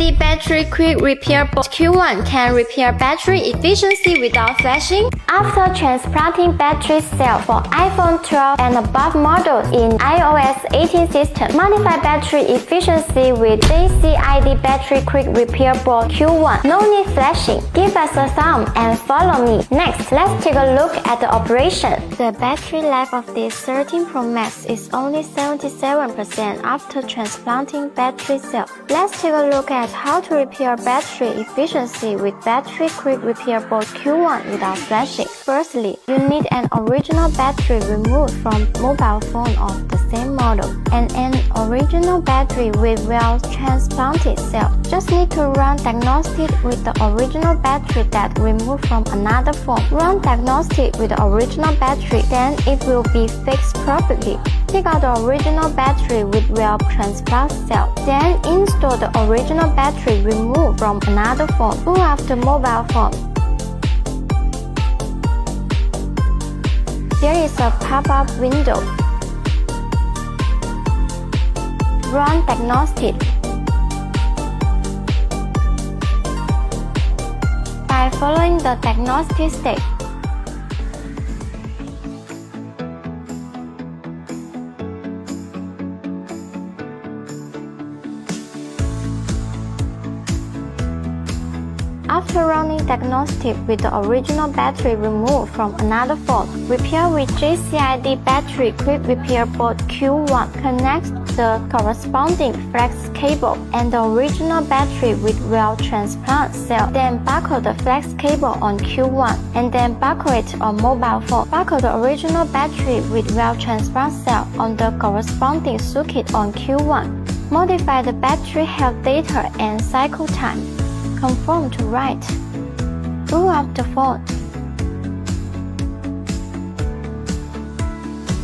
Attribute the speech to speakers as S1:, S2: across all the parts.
S1: JCID Battery Quick Repair Board Q1 can repair battery efficiency without flashing. After transplanting battery cell for iPhone 12 and above models in iOS 18 system, modify battery efficiency with JCID Battery Quick Repair Board Q1. No need flashing. Give us a thumb and follow me. Next, let's take a look at the operation. The battery life of this 13 Pro Max is only 77% after transplanting battery cell. Let's take a look at how to repair battery efficiency with Battery Quick Repair Board Q1 without flashing. Firstly, you need an original battery removed from mobile phone of the same model and an original battery with well-transplanted cell. Just need to run diagnostic with the original battery that removed from another phone. Run diagnostic with the original battery, then it will be fixed perfectly. Take out the original battery with well-transplanted cell. Then install the original battery removed from another phone. Boot up the mobile phone. There is a pop-up window. Run diagnostic. By following the diagnostic step, after running diagnostic with the original battery removed from another phone, repair with JCID Battery Quick Repair Board Q1. Connect the corresponding flex cable and the original battery with well-transplanted cell. Then buckle the flex cable on Q1 and then buckle it on mobile phone. Buckle the original battery with well-transplanted cell on the corresponding circuit on Q1. Modify the battery health data and cycle time. Confirm to write. Boot up the phone.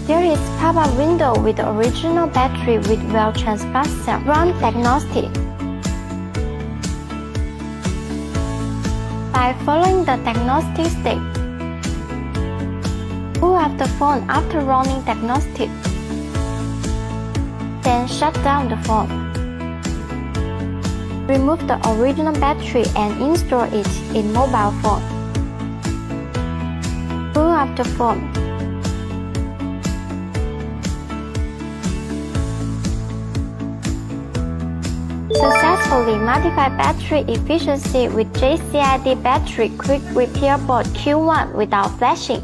S1: There is pop-up window with the original battery with well-transplanted cell. Run diagnostic. By following the diagnostic step, boot up the phone after running diagnostic. Then shut down the phone. Remove the original battery and install it in mobile phone. Boot up the phone. Successfully modify battery efficiency with JCID Battery Quick Repair Board Q1 without flashing.